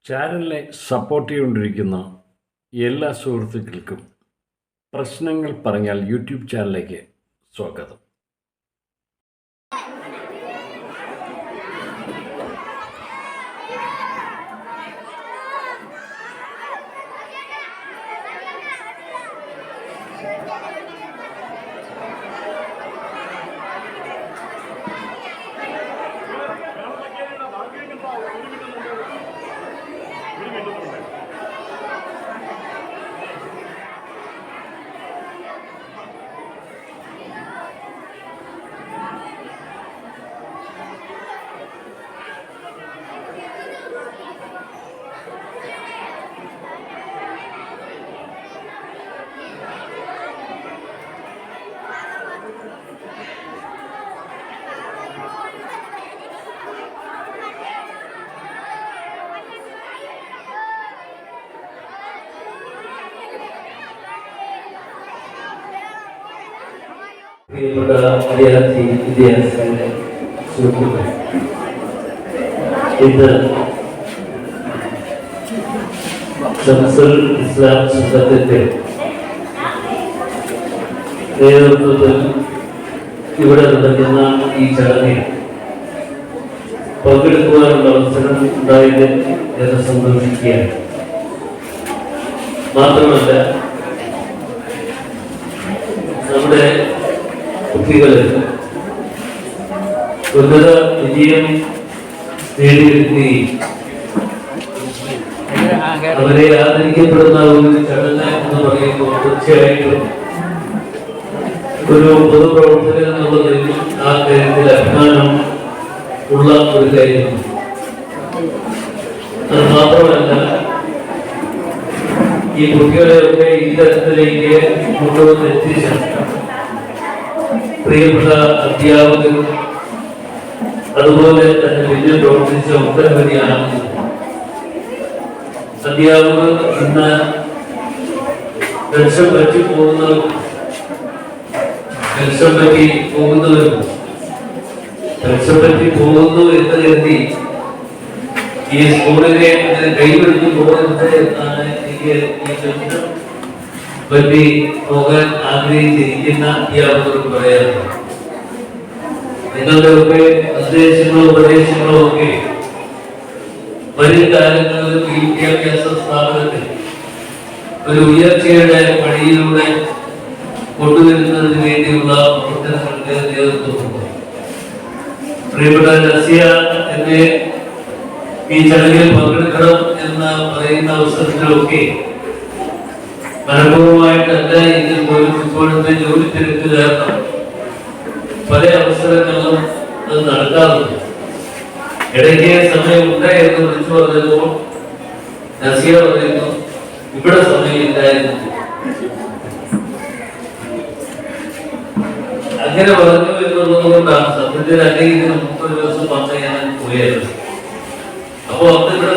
ചാനലിനെ സപ്പോർട്ട് ചെയ്തുകൊണ്ടിരിക്കുന്ന എല്ലാ സുഹൃത്തുക്കൾക്കും പ്രശ്നങ്ങൾ പറഞ്ഞാൽ യൂട്യൂബ് ചാനലിലേക്ക് സ്വാഗതം. വിദ്യാർത്ഥികളുടെ സുഹൃത്തുക്കളെ, ഇന്ന് ശംസുൽ ഇസ്ലാം സംഘത്തിന്റെ നേതൃത്വത്തിൽ ഇവിടെ നടക്കുന്ന ഈ ചടങ്ങിൽ പങ്കെടുക്കുവാനുള്ള അവസരം ഉണ്ടായത് എന്ന് സന്തോഷിക്കുകയാണ്. മാത്രമല്ല, നമ്മുടെ കുട്ടികളിൽ ഉന്നത വിജയം നേടിയെടുക്കുകയും അവരെ ആദരിക്കപ്പെടുന്ന ഒരു ചടങ്ങ് എന്ന് പറയുമ്പോൾ തീർച്ചയായിട്ടും ഒരു പൊതുപ്രവർത്തകൻ എന്നുള്ളതിൽ ആ കാര്യത്തിൽ അഭിമാനം ഉള്ള ഒരു കാര്യമാണ്. അത് മാത്രമല്ല, ഈ കുട്ടികളെയൊക്കെ ഈ തരത്തിലേക്ക് കൊണ്ടുവന്ന് എത്തിച്ച പ്രിയപ്പെട്ട അധ്യാപകരും അതുപോലെ തന്നെ പിന്നിൽ പ്രവർത്തിച്ച ഒട്ടനവധി ആളുകൾ, അധ്യാപകർ ഇന്ന് ലക്ഷ്യം പറ്റി പോകുന്നവരും പോകുന്നു എന്ന് കരുതി ഈ സ്കൂളിനെ കൈപിടിച്ചു പോകുന്നത് എന്നാണ് എനിക്ക് ഈ ലക്ഷ്യം പറ്റി പോകാൻ ആഗ്രഹിച്ചിരിക്കുന്ന അധ്യാപകർക്ക് പറയാറുണ്ട്. നിങ്ങളുടെ ഒക്കെ നിർദ്ദേശങ്ങളോ ഉപദേശങ്ങളോ ഒക്കെ വരും കാലങ്ങളിൽ വിദ്യാഭ്യാസ സ്ഥാപനത്തിൽ ഒരു ഉയർച്ചയുടെ പടിയിലൂടെ കൊണ്ടുവരുന്നതിന് വേണ്ടിയുള്ള പ്രവർത്തനങ്ങൾക്ക് നേതൃത്വമുണ്ട്. പ്രിയപ്പെട്ട നസിയ എന്നെ ഈ ചടങ്ങിൽ പങ്കെടുക്കണം എന്ന് പറയുന്ന അവസരത്തിലൊക്കെ മനഃപൂർവ്വമായിട്ടല്ല ഇതിൽ പോലും ഇപ്പോഴത്തെ ജോലി തിരക്ക് കാരണം പല അവസരങ്ങളിലും അത് നടക്കാറുണ്ട്. ഇടയ്ക്ക് സമയമുണ്ട് എന്ന് വിളിച്ചു പറഞ്ഞപ്പോൾ നസിയ പറയുന്നു, ഇവിടെ സമയമില്ലായിരുന്നു. അങ്ങനെ പറഞ്ഞു എന്നുള്ളത് കൊണ്ടാണ് സത്യത്തിൽ അല്ലെങ്കിൽ 30 ദിവസം വന്ന് ഞാൻ പോയായിരുന്നു. അപ്പൊ അന്ന് ഇവിടെ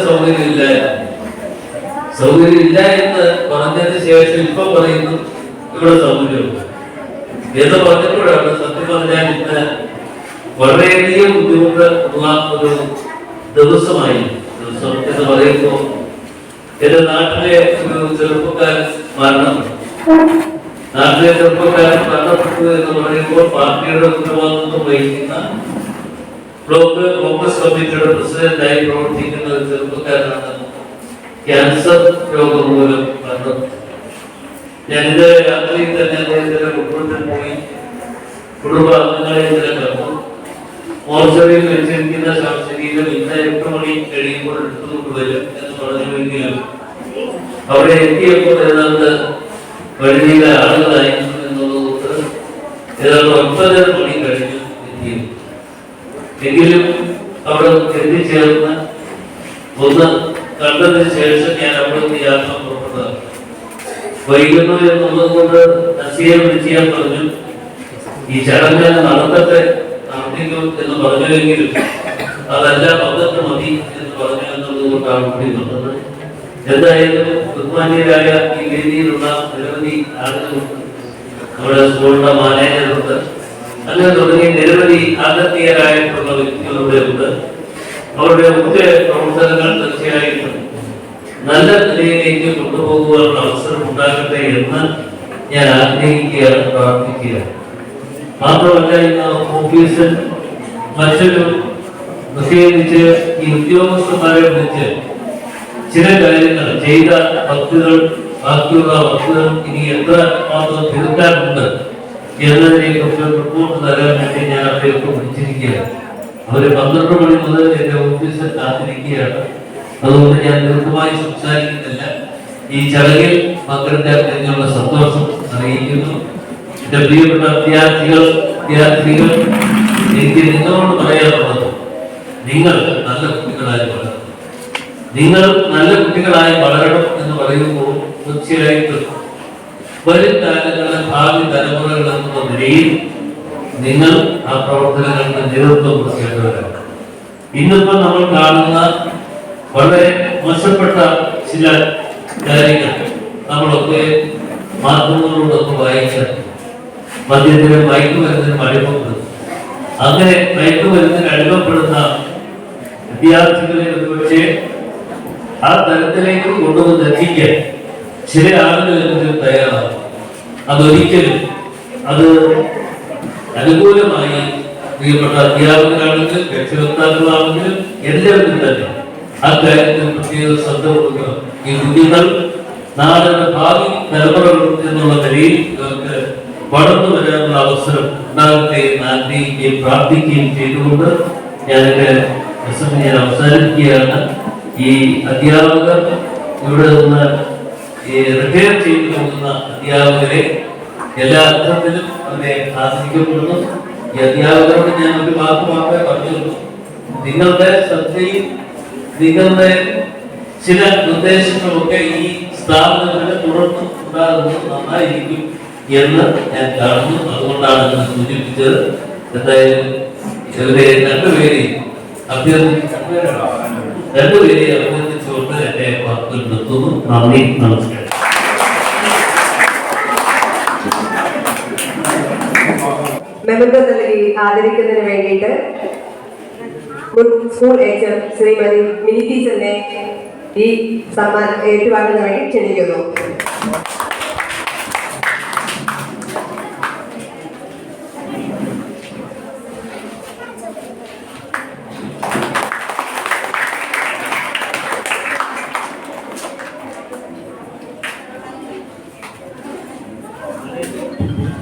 സൗകര്യമില്ല എന്ന് പറഞ്ഞതിന് ശേഷം ഇപ്പൊ പറയുന്നു ഇവിടെ സൗകര്യമുണ്ട് എന്ന് പറഞ്ഞപ്പോഴാണ് സത്യം പറഞ്ഞാൽ ഇന്ന് വളരെയധികം ബുദ്ധിമുട്ട് ഉള്ള ഒരു ദിവസം എന്ന് പറയുമ്പോൾ എന്റെ നാട്ടിലെ ഒരു ചെറുപ്പക്കാരൻ മരണപ്പെട്ടു എന്ന് പറയുമ്പോൾ പാർട്ടിയുടെ ഉത്തരവാദിത്വം വഹിക്കുന്ന ബ്ലോക്ക് കോൺഗ്രസ് കമ്മിറ്റിയുടെ പ്രസിഡന്റായി പ്രവർത്തിക്കുന്ന ഒരു ചെറുപ്പക്കാരനാണ് ക്യാൻസർ രോഗം മൂലം മരണപ്പെട്ടു. ഞാനിത് രാത്രിയിൽ തന്നെ അദ്ദേഹത്തിന്റെ കുടുംബത്തിൽ പോയി കുടുംബാംഗങ്ങളെ കണ്ടു. മോർച്ചറിയിൽ വെച്ചിരിക്കുന്ന ശവശരീരം ഇന്ന് 8 മണി കഴിയുമ്പോൾ എടുത്തുകൊണ്ട് വരും എന്ന് പറഞ്ഞുവെങ്കിലും അവിടെ എത്തിയപ്പോൾ ഏതാണ്ട് വഴിയിലെ ആളുകളായിരുന്നു എന്നുള്ളത് ഏതാണ്ട് 9 മണി കഴിഞ്ഞു എത്തിയത്. എങ്കിലും അവിടെ എത്തിച്ചേർന്ന് ഒന്ന് കണ്ടതിന് ശേഷം ഞാൻ അവിടെ നിന്ന് യാത്ര പുറപ്പെട്ടതാണ്. വൈകുന്നു എന്നുള്ളത് കൊണ്ട് നസിയെ വിളിച്ച് ഞാൻ പറഞ്ഞു, ഈ ചടങ്ങ് നടത്തട്ടെ, നടത്തിക്കും എന്ന് പറഞ്ഞുവെങ്കിലും അതല്ല വന്നിട്ട് മതി എന്ന് പറഞ്ഞു എന്നുള്ളത് കൊണ്ടാണ് കൂടി വന്നത്. എന്തായാലും ബഹുമാന്യരായ ഈ വേദിയിലുള്ള നിരവധി ആളുകളുണ്ട്, നമ്മുടെ സ്കൂളിന്റെ മാനേജറുണ്ട്, അങ്ങനെ തുടങ്ങി നിരവധി ആദരണീയരായിട്ടുള്ള വ്യക്തികളുടെ ഉണ്ട്. അവരുടെ മുഖ്യ പ്രവർത്തനങ്ങൾ തീർച്ചയായിട്ടും നല്ല നിലയിലേക്ക് കൊണ്ടുപോകുവാനുള്ള അവസരം ഉണ്ടാകട്ടെ എന്ന് ഞാൻ ആഗ്രഹിക്കുകയാണ്, പ്രാർത്ഥിക്കുകയാണ്. മാത്രമല്ല ഇന്ന് ഓഫീസിൽ മറ്റൊരു പ്രത്യേകിച്ച് ഈ ഉദ്യോഗസ്ഥന്മാരെ വിളിച്ച് ചില കാര്യങ്ങൾ ചെയ്ത ബാക്കിയുള്ള വസ്തുക്കൾ ഇനി എത്ര മാത്രം തിരുത്താനുണ്ട് എന്നതിനെക്കുറിച്ച് റിപ്പോർട്ട് തരാൻ വേണ്ടി ഞാൻ അവരെയൊക്കെ വിളിച്ചിരിക്കുകയാണ്. അവര് 12 മണി മുതൽ എന്റെ ഓഫീസിൽ കാത്തിരിക്കുകയാണ്. അതുകൊണ്ട് ഞാൻ ദീർഘമായി സംസാരിക്കുന്നില്ല. ഈ ചടങ്ങിൽ പങ്കെടുക്കാൻ കഴിഞ്ഞുള്ള സന്തോഷം അറിയിക്കുന്നു. എന്റെ പ്രിയപ്പെട്ട വിദ്യാർത്ഥികൾ എനിക്ക് നിങ്ങളോട് പറയാനുള്ളത്, നിങ്ങൾ നല്ല കുട്ടികളായി വളരണം. നിങ്ങൾ നല്ല കുട്ടികളായി വളരണം എന്ന് പറയുമ്പോൾ തീർച്ചയായിട്ടും വരും കാലങ്ങളിൽ ഭാവി തലമുറകൾ എന്ന നിലയിൽ നിങ്ങൾ ആ പ്രവർത്തനങ്ങൾക്ക് നേതൃത്വം കൊടുക്കേണ്ടവരാണ്. ഇന്നിപ്പോ നമ്മൾ കാണുന്ന വളരെ മോശപ്പെട്ട ചില കാര്യങ്ങൾ നമ്മളൊക്കെ മാധ്യമങ്ങളിലൂടെ വായിക്കാൻ മദ്യത്തിനും മയക്കുമരുന്നിനും അടിമപ്പെടുന്നു. അങ്ങനെ മയക്കുമരുന്നിന് അടിമപ്പെടുന്ന വിദ്യാർത്ഥികളെ ഒരുപക്ഷെ ആ തലത്തിലേക്ക് കൊണ്ടുവന്ന് എത്തിക്കാൻ ചില ആളുകൾ എന്തിനും തയ്യാറാണ്. അതൊരിക്കലും അത് അനുകൂലമായി പ്രിയപ്പെട്ട അധ്യാപകരാണെങ്കിലും രക്ഷകർത്താക്കളാണെങ്കിലും എല്ലാവരും തന്നെ ആ കാര്യത്തിൽ പ്രത്യേക ശ്രദ്ധ കൊടുക്കുക. ഈ കുട്ടികൾ നാടിന്റെ ഭാവി തലമുറകൾ എന്നുള്ള നിലയിൽ ഇവർക്ക് വളർന്നു വരാനുള്ള അവസരം ഉണ്ടാകട്ടെ എന്ന് ആഗ്രഹിക്കുകയും പ്രാർത്ഥിക്കുകയും ചെയ്തുകൊണ്ട് ഞാൻ അവസാനിക്കുകയാണ്. ഈ അധ്യാപകർ ഇവിടെ നിന്ന് റിട്ടയർ ചെയ്തു പോകുന്ന അധ്യാപകരെ എല്ലാ അർത്ഥത്തിലും അവരെ ആദരിക്കപ്പെടുന്നു. ഈ അധ്യാപകരോട് ഞാൻ ഒരു വാക്ക് മാത്രമേ പറഞ്ഞുള്ളൂ. നിങ്ങളുടെ ശ്രദ്ധയും നിങ്ങളുടെ ചില നിർദ്ദേശങ്ങളൊക്കെ ഈ സ്ഥാപനത്തിന് തുടർന്ന് ഉണ്ടാകുന്നത് നന്നായിരിക്കും എന്ന് ഞാൻ കാണുന്നു. അതുകൊണ്ടാണ് ഞാൻ സൂചിപ്പിച്ചത്. എന്തായാലും ഇവരെ രണ്ടുപേരെയും അഭ്യർത്ഥിച്ചുകൊണ്ട് എന്റെ വാക്കുകൾ നിർത്തുന്നു. നന്ദി, നമസ്കാരം. മെമ്മന്റോ നൽകി ആദരിക്കുന്നതിന് വേണ്ടിയിട്ട് സ്കൂൾ HR ശ്രീമതി മിനി ടീച്ചറിനെ ഈ സമ്മാനം ഏറ്റുവാങ്ങുന്നതിന് വേണ്ടി ക്ഷണിക്കുന്നു.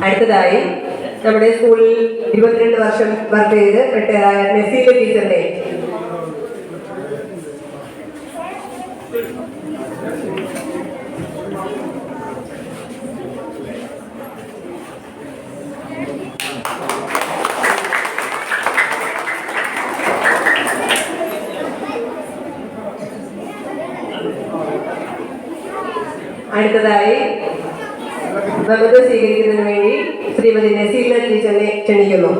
അടുത്തതായി നമ്മുടെ സ്കൂളിൽ 22 വർഷം വർക്ക് ചെയ്ത് റിട്ടയറായ നസീല ടീച്ചറിനെ അടുത്തതായി ബഹുമതി സ്വീകരിക്കുന്നതിന് വേണ്ടി ശ്രീമതി നസീല ടീച്ചറിനെ ക്ഷണിക്കുന്നു.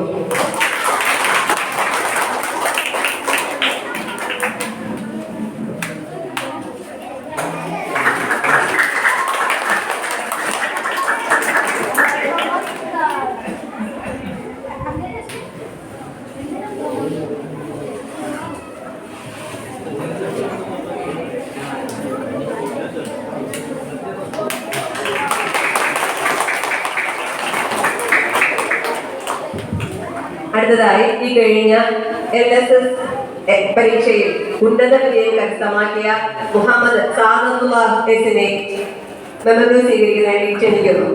അടുത്തതായി ഈ കഴിഞ്ഞ LSS പരീക്ഷയിൽ ഉന്നത വിജയം കരസ്ഥമാക്കിയ മുഹമ്മദ് സാദത്തുല്ലാഹ് എസിനെ മെമ്മന്റോ സ്വീകരിക്കുന്നതിനായി ക്ഷണിക്കുന്നു.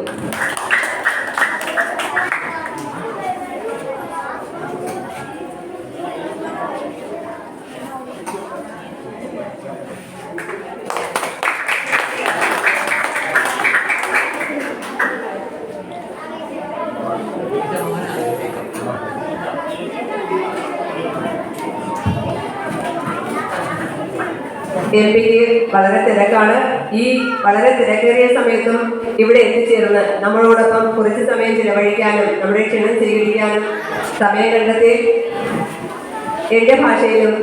MP-ക്ക് വളരെ തിരക്കാണ്. ഈ വളരെ തിരക്കേറിയ സമയത്തും ഇവിടെ എത്തിച്ചേർന്ന് നമ്മളോടൊപ്പം കുറച്ച് സമയം ചിലവഴിക്കാനും നമ്മുടെ ക്ഷണം സ്വീകരിക്കാനും സമയം കണ്ടെത്തി എൻ്റെ ഭാഷയിലും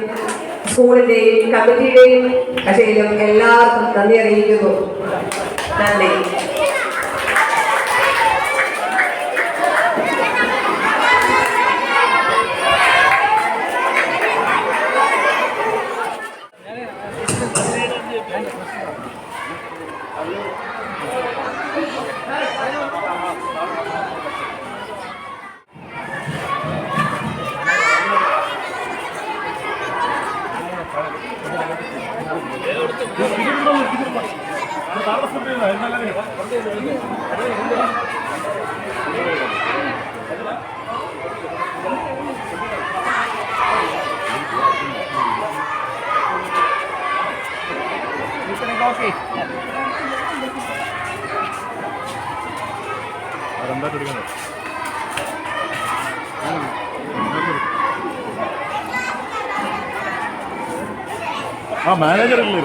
സ്കൂളിൻ്റെയും കമ്മിറ്റിയുടെയും ഭാഷയിലും എല്ലാവർക്കും നന്ദി അറിയിക്കുന്നു. നന്ദി. Gracias. ആ മാനേജർ അല്ലേ